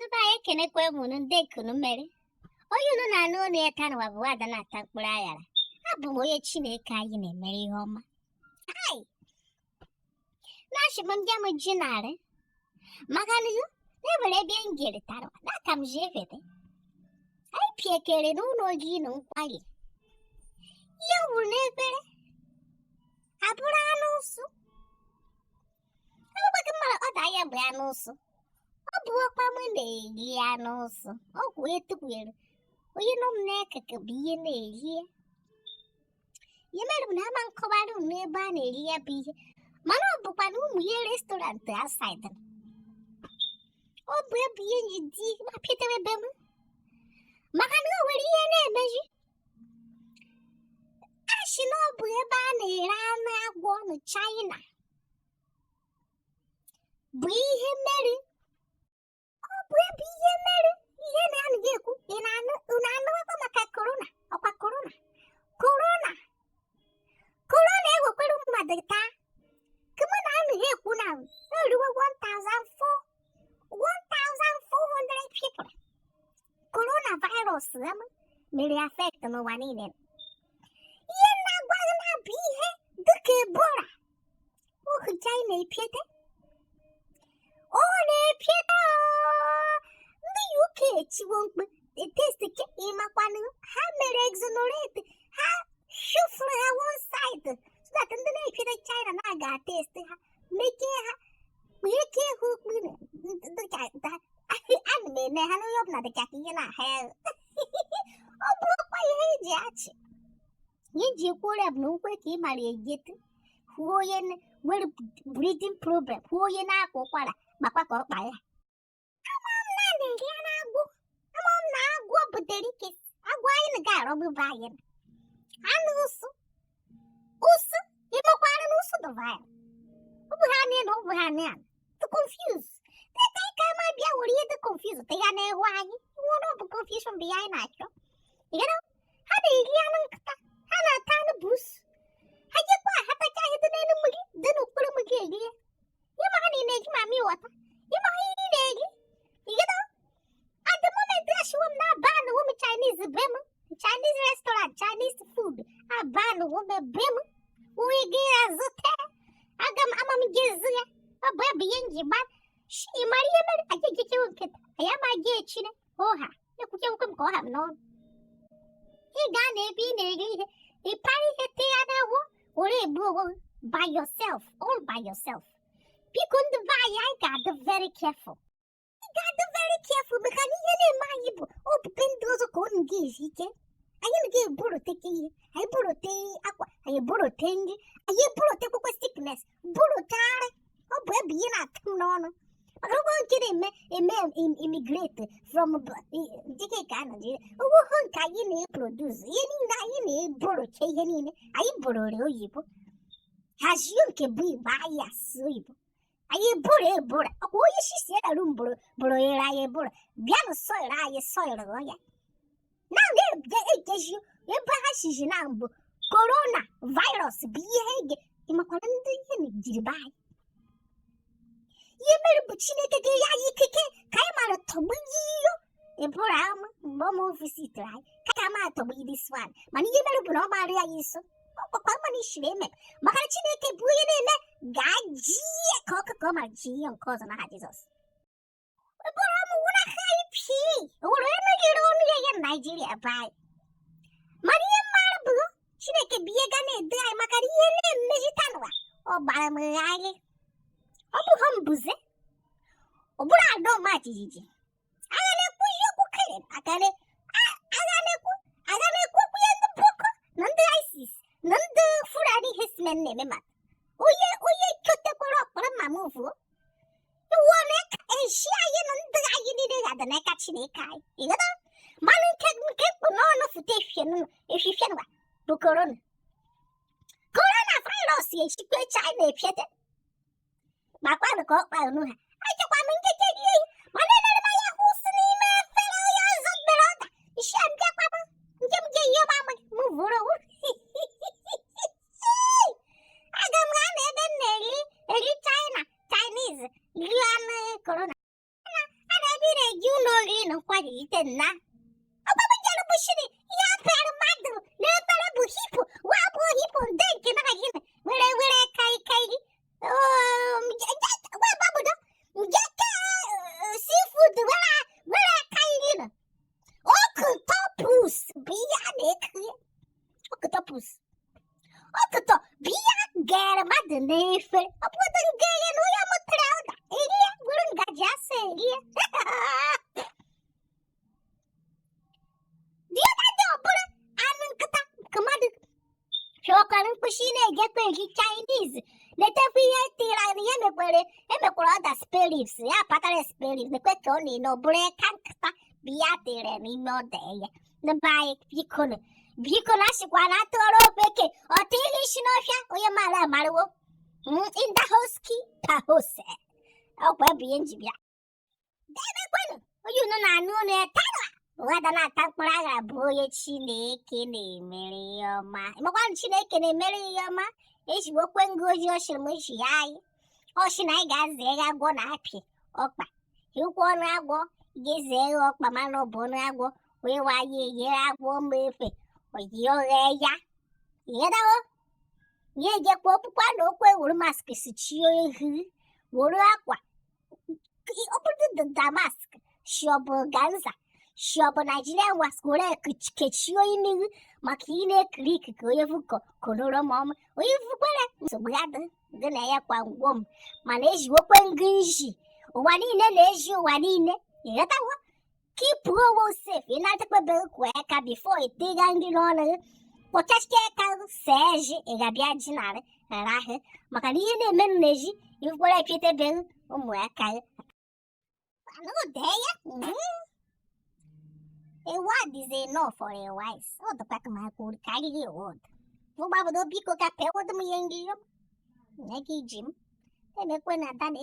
Dubai kene kwe munun de kunu mere. Oyunu na no ne tan wa bwa da na tankpura yara. Abu moye Chineke anyị na-emere ihe ọma. Ai. Na shibam jamu jinare. Magani yo ne bere bi ngere tarwa. Na kam jevete. Ai piekere no no gi no kwali. Yo ne bere. Abura anusu. Abu bakamara oda ya bu anusu. Obu okwa mu na-eri anusu. Ogwu etukwere. Oyi no mneke ke biye na-eri. Yemeru na man kobaru n'ebe a na-eri ya bụ ihe mana ọ bụkwa na ụmụ ihe restọrantị outside ọ bụ ebe ihe nji dị mapịtara ebe m maka na o nwere ihe na-emeji ashi na ọ bụ ebe a na-ere anụ agwọ na China bụ ihe mere ọ bụ ebe ihe mere ihe na-anaghị ekwu ị na-anụwakwa maka korona ọkwa korona Corona ewekwere mmadụ taa kama na anaghị ekwu na eruwe 1,400 people coronavirus mere affect n'ụwa niile ihe na-agwaghị na-abụ ihe dịka Ebola ohu China epiete ọ na-epiete ndị UK echiwo mkpu testi ke ịmakwanụ ha mere exonerate ha shufuru ha one side so that ndị na-epiete China na-aga testi ha mekee ha ike hụ kpiri dịka ana m eme ha n'onye ọbụla dịka ihe na ha ọ bụrụkwa ihe eji achị ihe ji ekwu ọrịa bụ na nkwe ka ị mara egete hụ onye nwere breathing problem hụ onye na-akwa ụkwara makwa ka ọ kpa ya ama m na agwọ butere ike agwọ anyị ga-arọbụba anyị anụ ụsụ ịmakwara n'ụsụ dọvaya ọ bụ ha na ọ bụ ha na to confuse teta ka ma bịa were ihe dị confuse te ya na-ehu anyị nwere ọ bụ confusion bụ ya anyị na-achọ ha na-eri anụ nkịta ha na-ata anụ busu ha jekwa ahatacha ihe dị n'elu mmiri dị n'okpuru mmiri eri ya ịma ha na-eji mami wọta ịma ha ihe na-eri at the moment ashiwo m na-ban ụmụ Chinese be m Chinese restaurant Chinese food aban ụmụ be m onye ga-azụta aga m ama m ga-ezu ya ọ bụ ebe ihe nji gba ị mara ihe mere ajejechewo nkịta anyị amaghị echine ụha ekwuchewukwe m ka ọ ha m n'ọnụ ị gaa na ebe ị na-eri ihe ị para ihe tee ya n'ahụ were egbu onwe by yourself all by yourself biko ndị be anyị ga-adị very careful maka na ihe na-eme anyị bụ obupe ndị ọzọ ka unu ga-esi ike anyị ga-eburoteke ihe anyị burote akwa anyị burote nri anyị burotekwekwe sickness burotari ọ bụ ebe ihe na-atụ m n'ọnụ maka ụgwọ nke na-eme immigrate from dike ka a Naịjirịa ụgwọ nke anyị na-eproduce ihe niile anyị na-eboroche ihe niile anyị borore oyibo hazie nke bụ igbo anyị asụ oyibo anyị eboro ọkwa onye shisi eraru boro yere anyị eboro bịa na soịrị anyị soịrị ya na ga-ekeji ebe ha shizi na mbụ korona virus bụ ihe ege ịmakwara ndị ihe jiri be anyị ihe mere bụ Chineke ga-enye anyị ikike ka anyị mara tọgbu iyo eboro ama mgbe ọma visit anyị ka ma atọgbu this one mana ihe mere bụ na ọ mara ya iso ọkpakpa mana ishiri eme maka na Chineke bụ onye na-eme ga-ajie ka ọkụkọ ma ji ihe nke ọzọ n'aha Jizọs eboro ama wụna ha anyị pii owere onye meghere ọnụ ya ya Naịjirịa bụ anyị mana ihe mara bụ Chineke bụ ihe ga na-edo anyị maka na ihe na-emejita n'ụwa ọ gbara m anyị ọ bụghị mbuze ọ bụrụ ada ọma jijiji agha na-ekwu ihe okwu kere agha na-ekwu okwu ya ndị Boko na ndị ISIS na ndị Fulani herdsmen na-eme maka onye chotekwara ọkpọrọ ma m vuo iwu na-eka eshi anyị na ndị anyị niile ga-ada n'aka Chineke anyị ịghọta mana nke mkpu n'ọnụ fụta efifienwa bụ korona virus echikwa China epiete makwanụ ka ọ kpa unu ha achọkwa m nkeke gị ehi mana elere m ya kwụsị n'ime efere onye ọzọ mere ọda isi mbịakwaba nke m ga-eyi ọba amaghị m vụrụ aga m gaa na ebe m na-eri Chinese rie anụ korona a na ebe ị you know in quite eaten na. Papa Jello Bushini, Yapara Madu, Nepara Buhipo, Wapo Hippo, Denkin again, where I kai. Babuda, Jacka seafood, where I kai. Octopus, Bianic, Octopus. Octopus, Bian, get a mother nefer, a pudding gay and we are proud. Idia, wouldn't got just say, Shokaran Pushine, get Chinese. Let every tirania the spirits, patale spirits, the quick only no break can't be at there any more day. The bike, Vicon, Viconashi, Beke, or Tilishinosha, or your mala Maru. In the house key, Tahose. Oh, baby, and Jibia. David, you know, I know whether not Tampara, boy, Chineke, Merioma. One Chineke, Merioma, is working good, Yoshimishi. Oh, Shinaga, Zega, one happy. Opa, you go now, Gizero, Mamano, Bonago, where are ye? I won't be fit. Or you're ya. Yellow? Ye get what no mask is cheering. Wuraqua. He opened the damask. Shobo Ganza. Shobo Nigeria was good at Kitchuini, Makine, Creek, Goyavuko, Colora Mom, we've so glad the Nayaqua womb. Manage Wopen Ginshi. One in a leisure, one in it. Keep poor safe in Ataquabel Quaca before it dig and honor. Potashka Serge, Egabia Ginare, and I, Macalina Meneji, you've got a Peter Bill, Umwaka. No, there. A what is a no for a wise? Oh, the pack of my could carry you old. No, Baba, the Pico Capel with the Muyangio. Neki Jim, they make one at that.